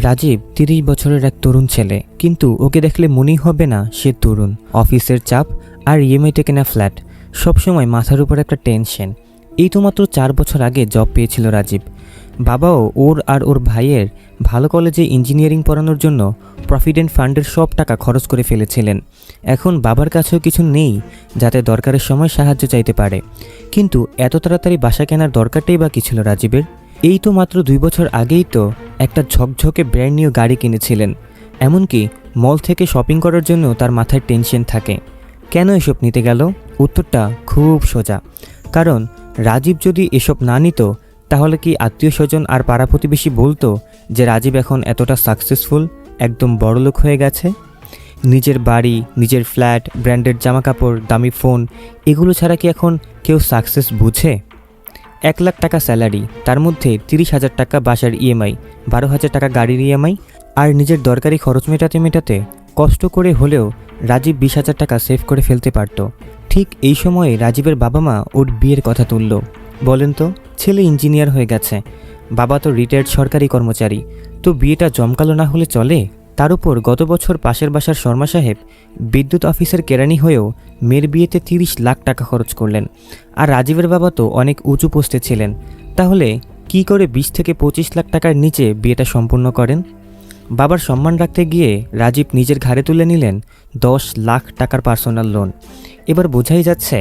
রাজীব ৩০ বছরের এক তরুণ ছেলে, কিন্তু ওকে দেখলে মনেই হবে না সে তরুণ। অফিসের চাপ আর ইএমআইতে কেনা ফ্ল্যাট, সবসময় মাথার উপর একটা টেনশন। এই তো মাত্র ৪ বছর আগে জব পেয়েছিল রাজীব। বাবাও ওর আর ওর ভাইয়ের ভালো কলেজে ইঞ্জিনিয়ারিং পড়ানোর জন্য প্রভিডেন্ট ফান্ডের সব টাকা খরচ করে ফেলেছিলেন। এখন বাবার কাছেও কিছু নেই যাতে দরকারের সময় সাহায্য চাইতে পারে। কিন্তু এত তাড়াতাড়ি বাসা কেনার দরকারটাই বা কী ছিল রাজীবের? এই তো মাত্র ২ বছর আগেই তো একটা ঝকঝকে ব্র্যান্ড নিউ গাড়ি কিনেছিলেন। এমনকি মল থেকে শপিং করার জন্য তার মাথায় টেনশন থাকে। কেন এসব নিতে গেল? উত্তরটা খুব সোজা। কারণ রাজীব যদি এসব না নিত, তাহলে কি আত্মীয় স্বজন আর পাড়া প্রতিবেশী বলতো যে রাজীব এখন এতটা সাকসেসফুল, একদম বড়লোক হয়ে গেছে? নিজের বাড়ি, নিজের ফ্ল্যাট, ব্র্যান্ডেড জামাকাপড়, দামি ফোন, এগুলো ছাড়া কি এখন কেউ সাকসেস বুঝে? ১ লাখ টাকা স্যালারি, তার মধ্যে ৩০,০০০ টাকা বাসার ইএমআই, ১২,০০০ টাকা গাড়ির ইএমআই, আর নিজের দরকারি খরচ মেটাতে কষ্ট করে হলেও রাজীব ২০,০০০ টাকা সেভ করে ফেলতে পারত। ঠিক এই সময়ে রাজীবের বাবা মা ওর বিয়ের কথা তুলল। বলেন তো, ছেলে ইঞ্জিনিয়ার হয়ে গেছে, বাবা তো রিটায়ার্ড সরকারি কর্মচারী, তো বিয়েটা জমকালো না হলে চলে? তার উপর গত বছর পাশের বাসার শর্মা সাহেব বিদ্যুৎ অফিসের কেরানি হয়েও মেয়ের বিয়েতে ৩০ লাখ টাকা খরচ করলেন। আর রাজীবের বাবা তো অনেক উঁচু পোস্টে ছিলেন। তাহলে কি করে ২০ থেকে ২৫ লাখ টাকার নিচে বিয়েটা সম্পূর্ণ করেন? বাবার সম্মান রাখতে গিয়ে রাজীব নিজের ঘাড়ে তুলে নিলেন ১০ লাখ টাকার পার্সোনাল লোন। এবার বোঝাই যাচ্ছে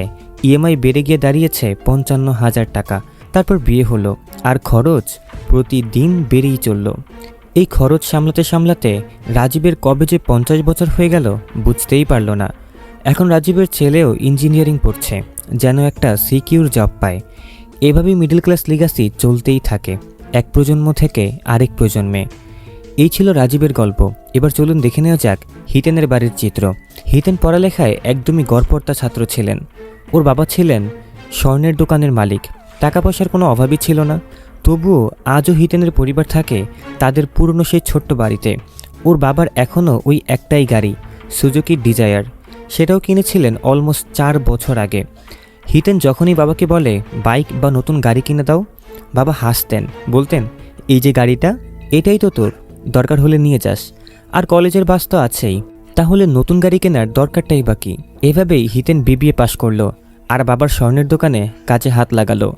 ইএমআই বেড়ে গিয়ে দাঁড়িয়েছে ৫৫,০০০ টাকা। তারপর বিয়ে হলো, আর খরচ প্রতিদিন বেড়েই চলল। এই খরচ সামলাতে রাজীবের কবে যে ৫০ বছর হয়ে গেল বুঝতেই পারল না। এখন রাজীবের ছেলেও ইঞ্জিনিয়ারিং পড়ছে, যেন একটা সিকিউর জব পায়। এভাবেই মিডল ক্লাস লিগাসি চলতেই থাকে, এক প্রজন্ম থেকে আরেক প্রজন্মে। এই ছিল রাজীবের গল্প। এবার চলুন দেখে নেওয়া যাক হিতেনের বাড়ির চিত্র। হিতেন পড়ালেখায় একদমই গড়পড়তা ছাত্র ছিলেন। ওর বাবা ছিলেন স্বর্ণের দোকানের মালিক, টাকা পয়সার কোনো অভাবই ছিল না। তবুও আজও হিতেনের পরিবার থাকে তাদের পুরনো সেই ছোট্ট বাড়িতে। ওর বাবার এখনও ওই একটাই গাড়ি, সুজুকি ডিজায়ার। সেটাও কিনেছিলেন অলমোস্ট ৪ বছর আগে। হিতেন যখনই বাবাকে বলে বাইক বা নতুন গাড়ি কিনে দাও, বাবা হাসতেন, বলতেন, এই যে গাড়িটা, এটাই তো তোর, দরকার হলে নিয়ে যাস। আর কলেজের বাস তো আছেই, তাহলে নতুন গাড়ি কেনার দরকারটাই বা কী? এভাবেই হিতেন বিবিএ পাশ করলো আর বাবার স্বর্ণের দোকানে কাজে হাত লাগালো।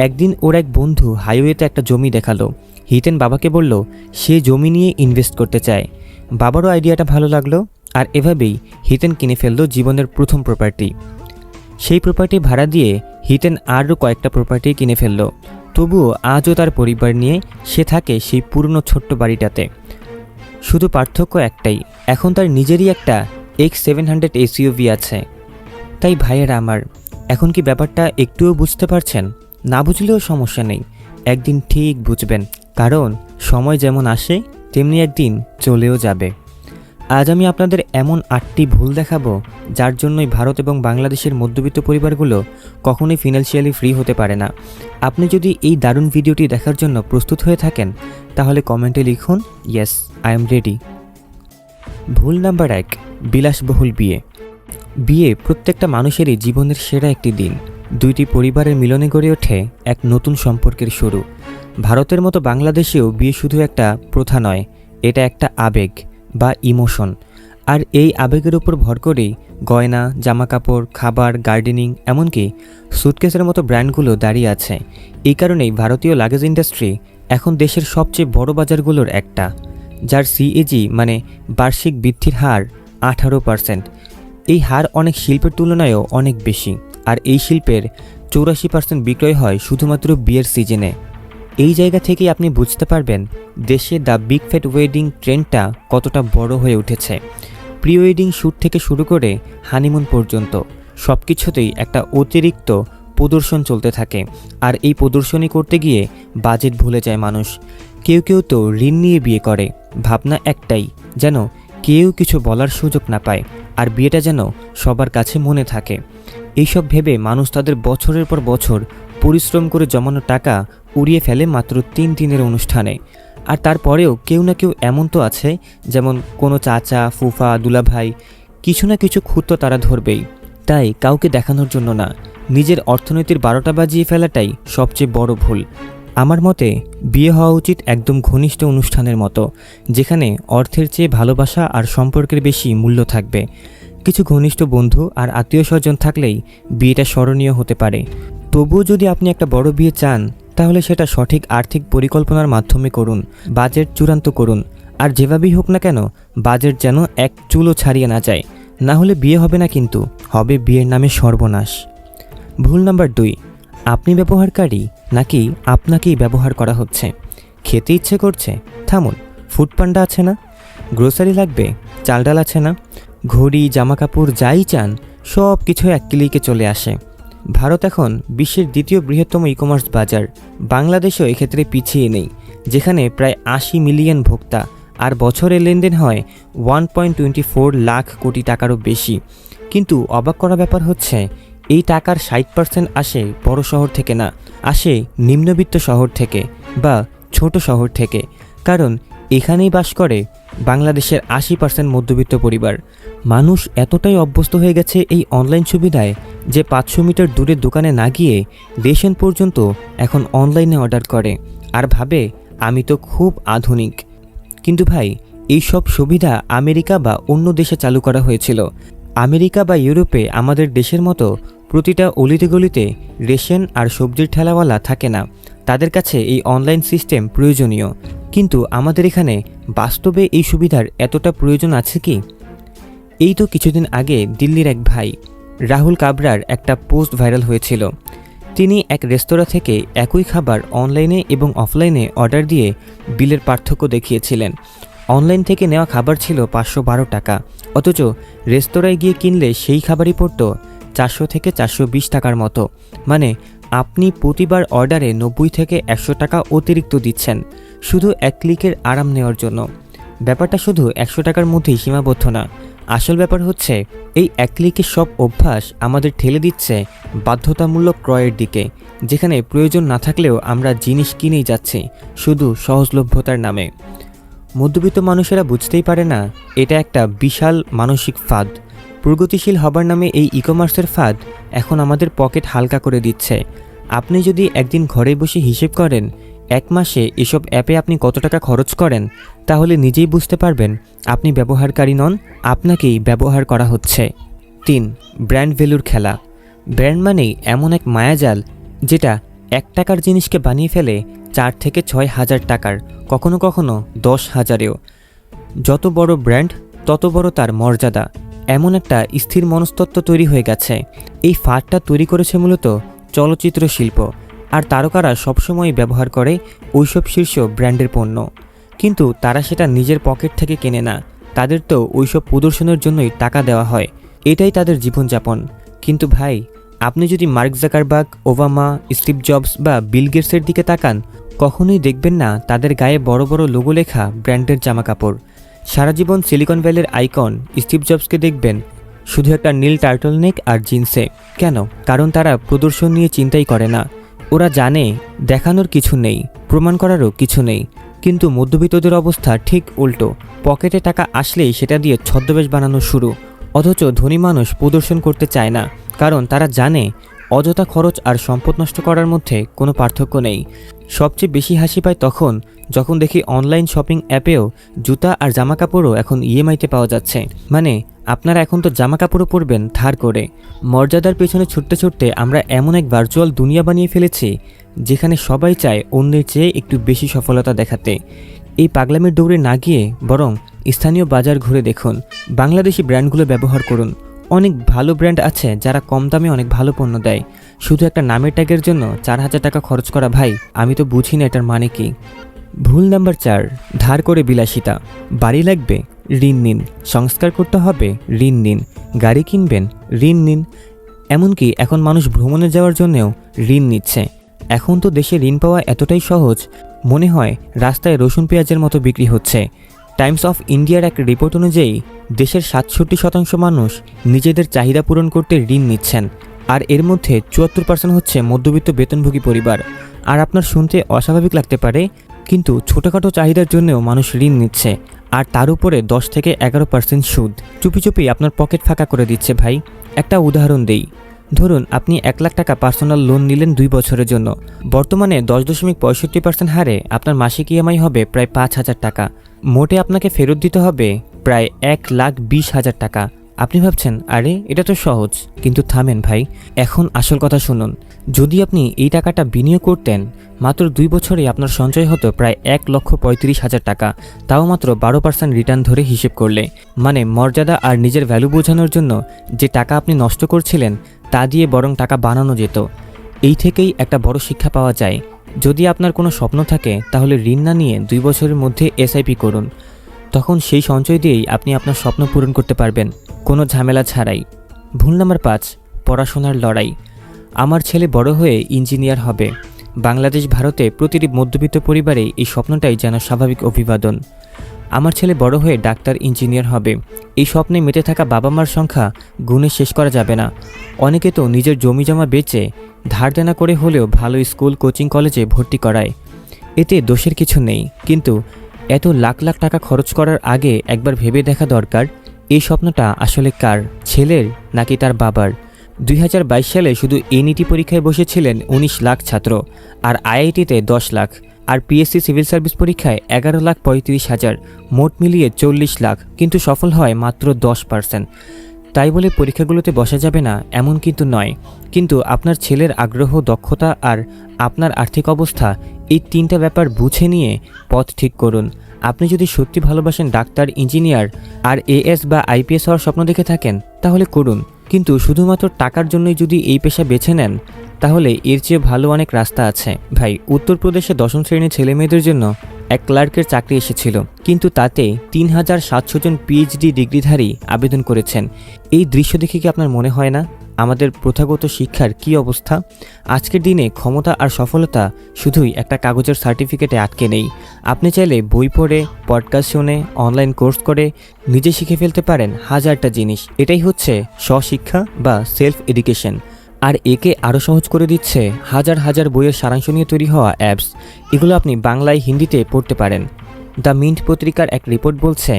একদিন ওর এক বন্ধু হাইওয়েতে একটা জমি দেখালো। হিতেন বাবাকে বলল সে জমি নিয়ে ইনভেস্ট করতে চায়। বাবারও আইডিয়াটা ভালো লাগলো, আর এভাবেই হিতেন কিনে ফেললো জীবনের প্রথম প্রপার্টি। সেই প্রপার্টি ভাড়া দিয়ে হিতেন আরও কয়েকটা প্রপার্টি কিনে ফেলল। তবুও আজও তার পরিবার নিয়ে সে থাকে সেই পুরনো ছোট্ট বাড়িটাতে। শুধু পার্থক্য একটাই, এখন তার নিজেরই একটা X700 এসইউভি আছে। তাই ভাইয়েরা আমার, এখন কি ব্যাপারটা একটুও বুঝতে পারছেন? না বুঝলেও সমস্যা নেই, একদিন ঠিক বুঝবেন। কারণ সময় যেমন আসে তেমনি একদিন চলেও যাবে। আজ আমি আপনাদের এমন ৮টি ভুল দেখাবো যার জন্যই ভারত এবং বাংলাদেশের মধ্যবিত্ত পরিবারগুলো কখনোই ফিনান্সিয়ালি ফ্রি হতে পারে না। আপনি যদি এই দারুণ ভিডিওটি দেখার জন্য প্রস্তুত হয়ে থাকেন, তাহলে কমেন্টে লিখুন ইয়েস, আই এম রেডি। ভুল নাম্বার ১, বিলাসবহুল বিয়ে। বিয়ে প্রত্যেকটা মানুষেরই জীবনের সেরা একটি দিন। দুইটি পরিবারের মিলনে গড়ে ওঠে এক নতুন সম্পর্কের শুরু। ভারতের মতো বাংলাদেশেও বিয়ে শুধু একটা প্রথা নয়, এটা একটা আবেগ বা ইমোশন। আর এই আবেগের উপর ভর করেই গয়না, জামাকাপড়, খাবার, গার্ডেনিং, এমনকি সুটকেসের মতো ব্র্যান্ডগুলো দাঁড়িয়ে আছে। এই কারণেই ভারতীয় লাগেজ ইন্ডাস্ট্রি এখন দেশের সবচেয়ে বড় বাজারগুলোর একটা, যার সিএজি মানে বার্ষিক বৃদ্ধির হার 18%। এই হার অনেক শিল্পের তুলনায়ও অনেক বেশি। আর এই শিল্পের 84% বিক্রয় হয় শুধুমাত্র বিয়ের সিজনে। এই জায়গা থেকেই আপনি বুঝতে পারবেন দেশে দ্য বিগ ফ্যাট ওয়েডিং ট্রেন্ডটা কতটা বড় হয়ে উঠেছে। প্রি ওয়েডিং শ্যুট থেকে শুরু করে হানিমুন পর্যন্ত সব কিছুতেই একটা অতিরিক্ত প্রদর্শন চলতে থাকে। আর এই প্রদর্শনী করতে গিয়ে বাজেট ভুলে যায় মানুষ। কেউ কেউ তো ঋণ নিয়ে বিয়ে করে, ভাবনা একটাই, যেন কেউ কিছু বলার সুযোগ না পায় আর বিয়েটা যেন সবার কাছে মনে থাকে। এইসব ভেবে মানুষ তাদের বছরের পর বছর পরিশ্রম করে জমানো টাকা উড়িয়ে ফেলে মাত্র ৩ দিনের অনুষ্ঠানে। আর তারপরেও কেউ না কেউ এমন তো আছে, যেমন কোনো চাচা, ফুফা, দুলাভাই, কিছু না কিছু খুঁত তো তারা ধরবেই। তাই কাউকে দেখানোর জন্য না, নিজের অর্থনীতির ১২টা বাজিয়ে ফেলাটাই সবচেয়ে বড় ভুল। আমার মতে বিয়ে হওয়া উচিত একদম ঘনিষ্ঠ অনুষ্ঠানের মতো, যেখানে অর্থের চেয়ে ভালোবাসা আর সম্পর্কের বেশি মূল্য থাকবে। কিছু ঘনিষ্ঠ বন্ধু আর আত্মীয় স্বজন থাকলেই বিয়েটা স্মরণীয় হতে পারে। তবুও যদি আপনি একটা বড় বিয়ে চান, তাহলে সেটা সঠিক আর্থিক পরিকল্পনার মাধ্যমে করুন, বাজেট চূড়ান্ত করুন। আর যেভাবেই হোক না কেন, বাজেট যেন এক চুলও ছাড়িয়ে না যায়, না হলে বিয়ে হবে না, কিন্তু হবে বিয়ের নামে সর্বনাশ। ভুল নাম্বার 2, আপনি ব্যবহারকারী নাকি আপনাকেই ব্যবহার করা হচ্ছে। খেতে ইচ্ছে করছে, থামুন, ফুড পান্ডা আছে না? গ্রোসারি লাগবে, চাল ডাল আছে না? ঘড়ি, জামা কাপড় যাই চান সব কিছু এক ক্লিকে চলে আসে। ভারত এখন বিশ্বের দ্বিতীয় বৃহত্তম ই-কমার্স বাজার। বাংলাদেশও এক্ষেত্রে পিছিয়ে নেই, যেখানে প্রায় 80 মিলিয়ন ভোক্তা আর বছরে লেনদেন হয় 1.24 লাখ কোটি টাকারও বেশি। কিন্তু অবাক করা ব্যাপার হচ্ছে, এই টাকার 60% আসে বড় শহর থেকে না, আসে নিম্নবিত্ত শহর থেকে বা ছোট শহর থেকে। কারণ এখানেই বাস করে বাংলাদেশের 80% মধ্যবিত্ত পরিবার। মানুষ এতটাই অভ্যস্ত হয়ে গেছে এই অনলাইন সুবিধায় যে 500 মিটার দূরের দোকানে না গিয়ে রেশন পর্যন্ত এখন অনলাইনে অর্ডার করে আর ভাবে আমি তো খুব আধুনিক। কিন্তু ভাই, এই সব সুবিধা আমেরিকা বা অন্য দেশে চালু করা হয়েছিল। আমেরিকা বা ইউরোপে আমাদের দেশের মতো প্রতিটা অলিতে গলিতে রেশন আর সবজির ঠেলাওয়ালা থাকে না। তাদের কাছে এই অনলাইন সিস্টেম প্রয়োজনীয়, কিন্তু আমাদের এখানে বাস্তবে এই সুবিধার এতটা প্রয়োজন আছে কি? এই তো কিছুদিন আগে দিল্লির এক ভাই রাহুল কাবরার একটা পোস্ট ভাইরাল হয়েছিল। তিনি এক রেস্তোরাঁ থেকে একই খাবার অনলাইনে এবং অফলাইনে অর্ডার দিয়ে বিলের পার্থক্য দেখিয়েছিলেন। অনলাইন থেকে নেওয়া খাবার ছিল 512 টাকা, অথচ রেস্তোরাঁয় গিয়ে কিনলে সেই খাবারই পড়ত 400 থেকে 420 টাকার মতো। মানে আপনি প্রতিবার অর্ডারে 90 থেকে 100 টাকা অতিরিক্ত দিচ্ছেন শুধু এক ক্লিকের আরাম নেওয়ার জন্য। ব্যাপারটা শুধু 100 টাকার মধ্যেই সীমাবদ্ধ না, আসল ব্যাপার হচ্ছে এই এক ক্লিকের সব অভ্যাস আমাদের ঠেলে দিচ্ছে বাধ্যতামূলক ক্রয়ের দিকে, যেখানে প্রয়োজন না থাকলেও আমরা জিনিস কিনেই যাচ্ছি শুধু সহজলভ্যতার নামে। মধ্যবিত্ত মানুষেরা বুঝতেই পারে না এটা একটা বিশাল মানসিক ফাঁদ। প্রগতিশীল হবার নামে এই ই-কমার্সের ফাঁদ এখন আমাদের পকেট হালকা করে দিচ্ছে। আপনি যদি একদিন ঘরে বসে হিসেব করেন এক মাসে এসব অ্যাপে আপনি কত টাকা খরচ করেন, তাহলে নিজেই বুঝতে পারবেন আপনি ব্যবহারকারী নন, আপনাকেই ব্যবহার করা হচ্ছে। 3, ব্র্যান্ড ভ্যালুর খেলা। ব্র্যান্ড মানেই এমন এক মায়াজাল যেটা 1 টাকার জিনিসকে বানিয়ে ফেলে 4 থেকে 6 হাজার টাকার, কখনো কখনো 10,000-এও। যত বড় ব্র্যান্ড তত বড় তার মর্যাদা, এমন একটা স্থির মনস্তত্ত্ব তৈরি হয়ে গেছে। এই ফাঁদটা তৈরি করেছে মূলত চলচ্চিত্র শিল্প, আর তারকারা সবসময় ব্যবহার করে ওইসব শীর্ষ ব্র্যান্ডের পণ্য। কিন্তু তারা সেটা নিজের পকেট থেকে কেনে না, তাদের তো ওইসব প্রদর্শনের জন্যই টাকা দেওয়া হয়, এটাই তাদের জীবনযাপন। কিন্তু ভাই, আপনি যদি mark Zuckerberg, Obama, Steve jobs বা বিল গেটসের দিকে তাকান, কখনোই দেখবেন না তাদের গায়ে বড় বড় লোগো লেখা ব্র্যান্ডের জামাকাপড়। সারা জীবন সিলিকন ভ্যালির আইকন স্টিভ জবসকে দেখবেন শুধু একটা নীল টার্টলনেক আর জিন্সে। কেন? কারণ তারা প্রদর্শন নিয়ে চিন্তাই করে না। ওরা জানে দেখানোর কিছু নেই, প্রমাণ করারও কিছু নেই। কিন্তু মধ্যবিত্তদের অবস্থা ঠিক উল্টো, পকেটে টাকা আসলেই সেটা দিয়ে ছদ্মবেশ বানানো শুরু। অথচ ধনী মানুষ প্রদর্শন করতে চায় না, কারণ তারা জানে অযথা খরচ আর সম্পদ নষ্ট করার মধ্যে কোনো পার্থক্য নেই। সবচেয়ে বেশি হাসি পায় তখন যখন দেখি অনলাইন শপিং অ্যাপেও জুতা আর জামাকাপড়ও এখন ইএমআইতে পাওয়া যাচ্ছে। মানে আপনারা এখন তো জামাকাপড়ও পরবেন ধার করে। মর্যাদার পেছনে ছুটতে ছুটতে আমরা এমন এক ভার্চুয়াল দুনিয়া বানিয়ে ফেলেছি যেখানে সবাই চায় অন্যের চেয়ে একটু বেশি সফলতা দেখাতে। এই পাগলামের দৌড়ে না গিয়ে বরং স্থানীয় বাজার ঘুরে দেখুন, বাংলাদেশি ব্র্যান্ডগুলো ব্যবহার করুন। অনেক ভালো ব্র্যান্ড আছে যারা কম দামে অনেক ভালো পণ্য দেয়। শুধু একটা নামের ট্যাগের জন্য 4,000 টাকা খরচ করা, ভাই আমি তো বুঝি না এটার মানে কি। ভুল নাম্বার 4, ধার করে বিলাসিতা। বাড়ি লাগবে, ঋণ নিন। সংস্কার করতে হবে, ঋণ নিন। গাড়ি কিনবেন, ঋণ নিন। এমনকি এখন মানুষ ভ্রমণে যাওয়ার জন্যও ঋণ নিচ্ছে। এখন তো দেশে ঋণ পাওয়া এতটাই সহজ, মনে হয় রাস্তায় রসুন পেঁয়াজের মতো বিক্রি হচ্ছে। টাইমস অফ ইন্ডিয়ার এক রিপোর্ট অনুযায়ী দেশের 67% মানুষ নিজেদের চাহিদা পূরণ করতে ঋণ নিচ্ছেন, আর এর মধ্যে 74% হচ্ছে মধ্যবিত্ত বেতনভোগী পরিবার। আর আপনার শুনতে অস্বাভাবিক লাগতে পারে, কিন্তু ছোটোখাটো চাহিদার জন্যও মানুষ ঋণ নিচ্ছে, আর তার উপরে 10 থেকে 11% সুদ। চুপি চুপি আপনার পকেট ফাঁকা করে দিচ্ছে। ভাই একটা উদাহরণ দেই, ধরুন আপনি 1 লাখ টাকা পার্সোনাল লোন নিলেন 2 বছরের জন্য। বর্তমানে 10.65% হারে আপনার মাসিক ইএমআই হবে প্রায় 5,000 টাকা। মোটে আপনাকে ফেরত দিতে হবে প্রায় 1,20,000 টাকা। আপনি ভাবছেন, আরে এটা তো সহজ, কিন্তু থামেন ভাই, এখন আসল কথা শুনুন। যদি আপনি এই টাকাটা বিনিয়োগ করতেন, মাত্র 2 বছরে আপনার সঞ্চয় হতো প্রায় 1,35,000 টাকা, তাও মাত্র 12% রিটার্ন ধরে হিসেব করলে। মানে মর্যাদা আর নিজের ভ্যালু বোঝানোর জন্য যে টাকা আপনি নষ্ট করছিলেন তা দিয়ে বরং টাকা বানানো যেত। এই থেকেই একটা বড় শিক্ষা পাওয়া যায়। যদি আপনার কোনো স্বপ্ন থাকে তাহলে ঋণ না নিয়ে 2 বছরের মধ্যে এসআইপি করুন। তখন সেই সঞ্চয় দিয়েই আপনি আপনার স্বপ্ন পূরণ করতে পারবেন, কোনো ঝামেলা ছাড়াই। ভুল নাম্বার 5, পড়াশোনার লড়াই। আমার ছেলে বড় হয়ে ইঞ্জিনিয়ার হবে। বাংলাদেশ ভারতে প্রতিটি মধ্যবিত্ত পরিবারে এই স্বপ্নটাই যেন স্বাভাবিক অভিবাদন। আমার ছেলে বড় হয়ে ডাক্তার, ইঞ্জিনিয়ার হবে। এই স্বপ্নে মেতে থাকা বাবা মার সংখ্যা গুণে শেষ করা যাবে না। অনেকে তো নিজের জমি জমা বেচে ধার দেনা করে হলেও ভালো স্কুল, কোচিং, কলেজে ভর্তি করায়। এতে দোষের কিছু নেই, কিন্তু এত লাখ লাখ টাকা খরচ করার আগে একবার ভেবে দেখা দরকার এই স্বপ্নটা আসলে কার, ছেলের নাকি তার বাবার। 2022 সালে শুধু এনইটি পরীক্ষায় বসেছিলেন 19 লাখ ছাত্র, আর আইআইটিতে 10 লাখ, আর পিএসসি সিভিল সার্ভিস পরীক্ষায় 11,35,000, মোট মিলিয়ে 40 লাখ, কিন্তু সফল হয় মাত্র 10%। তাই বলে পরীক্ষাগুলোতে বসা যাবে না এমন কিন্তু নয়, কিন্তু আপনার ছেলের আগ্রহ, দক্ষতা আর আপনার আর্থিক অবস্থা, এই 3টা ব্যাপার বুঝে নিয়ে পথ ঠিক করুন। আপনি যদি সত্যি ভালোবাসেন ডাক্তার, ইঞ্জিনিয়ার আর এএস বা আইপিএস হওয়ার স্বপ্ন দেখে থাকেন তাহলে করুন, কিন্তু শুধুমাত্র টাকার জন্যই যদি এই পেশা বেছে নেন তাহলে এর চেয়ে ভালো অনেক রাস্তা আছে। ভাই, উত্তরপ্রদেশে 10ম শ্রেণীর ছেলেমেয়েদের জন্য এক ক্লার্কের চাকরি এসেছিল, কিন্তু তাতে 3,700 জন পিএইচডি ডিগ্রিধারী আবেদন করেছেন। এই দৃশ্য দেখে কি আপনার মনে হয় না আমাদের প্রথাগত শিক্ষার কি অবস্থা? আজকের দিনে ক্ষমতা আর সফলতা শুধুই একটা কাগজের সার্টিফিকেটে আটকে নেই। আপনি চাইলে বই পড়ে, পডকাস্ট শুনে, অনলাইন কোর্স করে নিজে শিখে ফেলতে পারেন হাজারটা জিনিস। এটাই হচ্ছে স্বশিক্ষা বা সেলফ এডুকেশন। আর একে আরও সহজ করে দিচ্ছে হাজার হাজার বইয়ের সারাংশ নিয়ে তৈরি হওয়া অ্যাপস। এগুলো আপনি বাংলায়, হিন্দিতে পড়তে পারেন। দ্য মিন্ট পত্রিকার এক রিপোর্ট বলছে,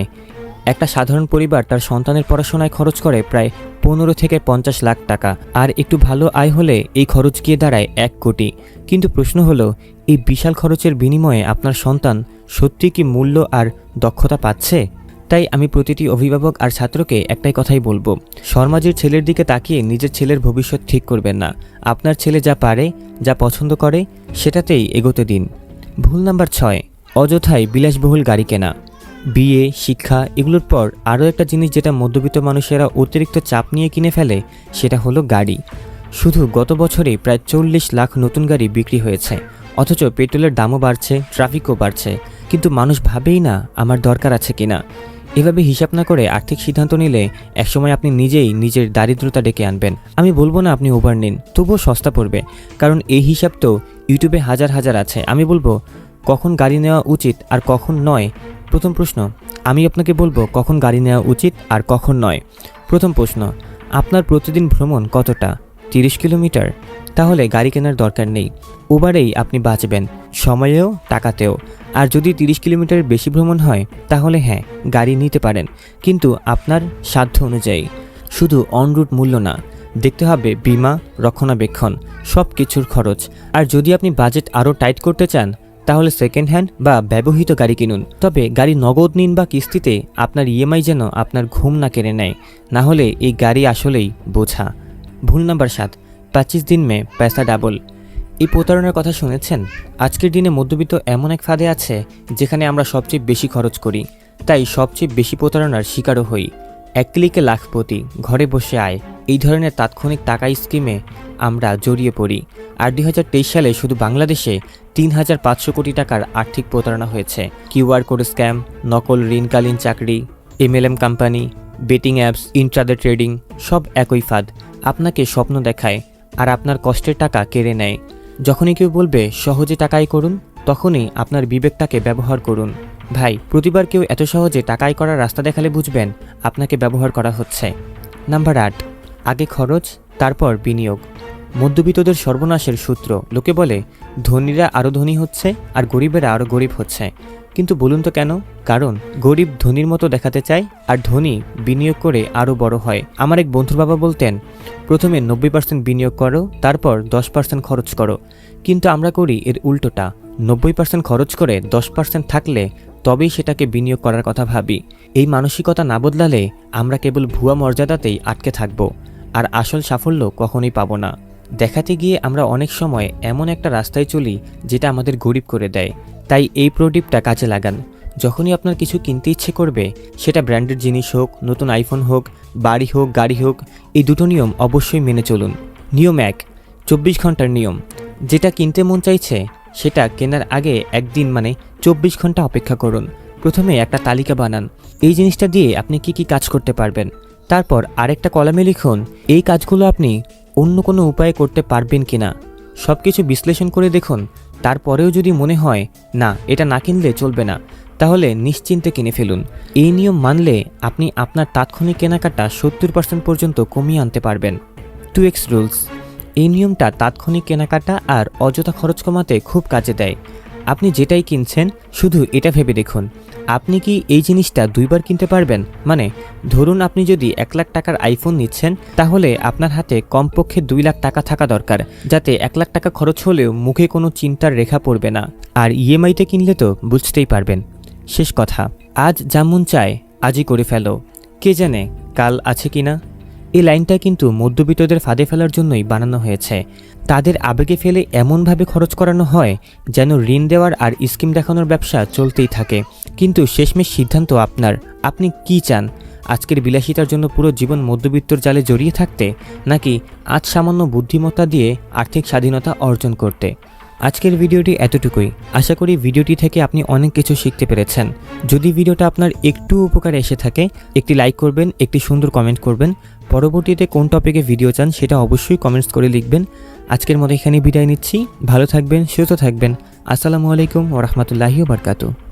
একটা সাধারণ পরিবার তার সন্তানের পড়াশোনায় খরচ করে প্রায় 15 থেকে 50 লাখ টাকা, আর একটু ভালো আয় হলে এই খরচ গিয়ে দাঁড়ায় 1 কোটি। কিন্তু প্রশ্ন হলো, এই বিশাল খরচের বিনিময়ে আপনার সন্তান সত্যি কি মূল্য আর দক্ষতা পাচ্ছে? তাই আমি প্রতিটি অভিভাবক আর ছাত্রকে একটাই কথাই বলবো, শর্মাজির ছেলের দিকে তাকিয়ে নিজের ছেলের ভবিষ্যৎ ঠিক করবেন না। আপনার ছেলে যা পারে, যা পছন্দ করে সেটাতেই এগোতে দিন। ভুল নাম্বার 6, অযথাই বিলাসবহুল গাড়ি কেনা। বিয়ে, শিক্ষা এগুলোর পর আরও একটা জিনিস যেটা মধ্যবিত্ত মানুষেরা অতিরিক্ত চাপ নিয়ে কিনে ফেলে, সেটা হলো গাড়ি। শুধু গত বছরে প্রায় 40 লাখ নতুন গাড়ি বিক্রি হয়েছে, অথচ পেট্রোলের দামও বাড়ছে, ট্রাফিকও বাড়ছে, কিন্তু মানুষ ভাবেই না আমার দরকার আছে কিনা। এভাবে হিসাব না করে আর্থিক সিদ্ধান্ত নিলে একসময় আপনি নিজেই নিজের দারিদ্রতা ডেকে আনবেন। আমি বলবো না আপনি উবার নিন, তবুও সস্তা পড়বে, কারণ এই হিসাব তো ইউটিউবে হাজার হাজার আছে। আমি বলবো কখন গাড়ি নেওয়া উচিত আর কখন নয়। প্রথম প্রশ্ন, আমি আপনাকে বলবো কখন গাড়ি নেওয়া উচিত আর কখন নয়। প্রথম প্রশ্ন, আপনার প্রতিদিন ভ্রমণ কতটা? 30 কিলোমিটার? তাহলে গাড়ি কেনার দরকার নেই। উবারেই আপনি বাঁচবেন, সময়েও টাকাতেও। আর যদি 30 কিলোমিটারের বেশি ভ্রমণ হয় তাহলে হ্যাঁ, গাড়ি নিতে পারেন, কিন্তু আপনার সাধ্য অনুযায়ী। শুধু অনরুট মূল্য না, দেখতে হবে বিমা, রক্ষণাবেক্ষণ, সব কিছুর খরচ। আর যদি আপনি বাজেট আরও টাইট করতে চান তাহলে সেকেন্ড হ্যান্ড বা ব্যবহৃত গাড়ি কিনুন। তবে গাড়ি নগদ নিন বা কিস্তিতে, আপনার ইএমআই যেন আপনার ঘুম না কেড়ে নেয়, না হলে এই গাড়ি আসলেই বোঝা। ভুল নাম্বার 7, 25 দিন মে পয়সা ডাবল। এই প্রতারণার কথা শুনেছেন? আজকের দিনে মধ্যবিত্ত এমন এক ফাঁদে আছে যেখানে আমরা সবচেয়ে বেশি খরচ করি, তাই সবচেয়ে বেশি প্রতারণার শিকারও হই। 1 ক্লিকে লাখপতি, ঘরে বসে আয়, এই ধরনের তাৎক্ষণিক টাকা স্কিমে আমরা জড়িয়ে পড়ি। আর 2023 সালে শুধু বাংলাদেশে 3,500 কোটি টাকার আর্থিক প্রতারণা হয়েছে। কিউআর কোড স্ক্যাম, নকল ঋণকালীন চাকরি, MLM company, betting apps, intraday trading, সব একই ফাঁদ। আপনাকে স্বপ্ন দেখায় আর আপনার কষ্টের টাকা কেড়ে নেয়। যখনই কেউ বলবে সহজে টাকাই করুন, তখনই আপনার বিবেকটাকে ব্যবহার করুন। ভাই, প্রতিবার কেউ এত সহজে টাকাই করার রাস্তা দেখালে বুঝবেন আপনাকে ব্যবহার করা হচ্ছে। নাম্বার 8, আগে খরচ তারপর বিনিয়োগ। মধ্যবিত্তদের সর্বনাশের সূত্র। লোকে বলে ধনীরা আরও ধনী হচ্ছে আর গরিবেরা আরও গরিব হচ্ছে। কিন্তু বলুন তো কেন? কারণ গরিব ধনীর মতো দেখাতে চায় আর ধনী বিনিয়োগ করে আরও বড় হয়। আমার এক বন্ধুর বাবা বলতেন, প্রথমে 90% বিনিয়োগ করো, তারপর 10% খরচ করো। কিন্তু আমরা করি এর উল্টোটা। 90% খরচ করে 10% থাকলে তবেই সেটাকে বিনিয়োগ করার কথা ভাবি। এই মানসিকতা না বদলালে আমরা কেবল ভুয়া মর্যাদাতেই আটকে থাকব আর আসল সাফল্য কখনোই পাবো না। দেখাতে গিয়ে আমরা অনেক সময় এমন একটা রাস্তায় চলি যেটা আমাদের গরিব করে দেয়। তাই এই প্রোটিপটা কাজে লাগান। যখনই আপনার কিছু কিনতে ইচ্ছে করবে, সেটা ব্র্যান্ডেড জিনিস হোক, নতুন আইফোন হোক, বাড়ি হোক, গাড়ি হোক, এই দুটো নিয়ম অবশ্যই মেনে চলুন। নিয়ম 1, 24 ঘন্টার নিয়ম। যেটা কিনতে মন চাইছে সেটা কেনার আগে একদিন মানে 24 ঘন্টা অপেক্ষা করুন। প্রথমে একটা তালিকা বানান, এই জিনিসটা দিয়ে আপনি কি কি কাজ করতে পারবেন। তারপর আরেকটা কলামে লিখুন এই কাজগুলো আপনি অন্য কোনো উপায়ে করতে পারবেন কিনা। সব কিছু বিশ্লেষণ করে দেখুন। তারপরেও যদি মনে হয় না এটা না কিনলে চলবে না, তাহলে নিশ্চিন্তে কিনে ফেলুন। এই নিয়ম মানলে আপনি আপনার তাৎক্ষণিক কেনাকাটা 70% পর্যন্ত কমিয়ে আনতে পারবেন। 2x rules. এই নিয়মটা তাৎক্ষণিক কেনাকাটা আর অযথা খরচ কমাতে খুব কাজে দেয়। আপনি যেটাই কিনছেন শুধু এটা ভেবে দেখুন, আপনি কি এই জিনিসটা 2বার কিনতে পারবেন। মানে ধরুন আপনি যদি 1 লাখ টাকার আইফোন নিচ্ছেন, তাহলে আপনার হাতে কমপক্ষে 2 লাখ টাকা থাকা দরকার, যাতে 1 লাখ টাকা খরচ হলেও মুখে কোনো চিন্তার রেখা পড়বে না। আর ইএমআইতে কিনলে তো বুঝতেই পারবেন। শেষ কথা, আজ যেমন চায় আজই করে ফেলো, কে জানে কাল আছে কিনা। এই লাইনটা কিন্তু মধ্যবিত্তদের ফাঁদে ফেলার জন্যই বানানো হয়েছে। তাদের আবেগে ফেলে এমনভাবে খরচ করানো হয় যেন ঋণ দেওয়ার আর স্কিম দেখানোর ব্যবসা চলতেই থাকে। কিন্তু শেষমেশ সিদ্ধান্ত আপনার। আপনি কি চান? আজকের বিলাসিতার জন্য পুরো জীবন মধ্যবিত্তর জালে জড়িয়ে থাকতে, নাকি আজ সামান্য বুদ্ধিমত্তা দিয়ে আর্থিক স্বাধীনতা অর্জন করতে? আজকের ভিডিওটি এতটুকুই। আশা করি ভিডিওটি থেকে আপনি অনেক কিছু শিখতে পেরেছেন। যদি ভিডিওটা আপনার একটু উপকারে এসে থাকে, একটি লাইক করবেন, একটি সুন্দর কমেন্ট করবেন। পরবর্তীতে কোন টপিকে ভিডিও চান সেটা অবশ্যই কমেন্টস করে লিখবেন। আজকের মতো এখানে বিদায় নিচ্ছি। ভালো থাকবেন, সুস্থ থাকবেন। আসসালামু আলাইকুম ওয়া রাহমাতুল্লাহি ওয়া বারাকাতুহু।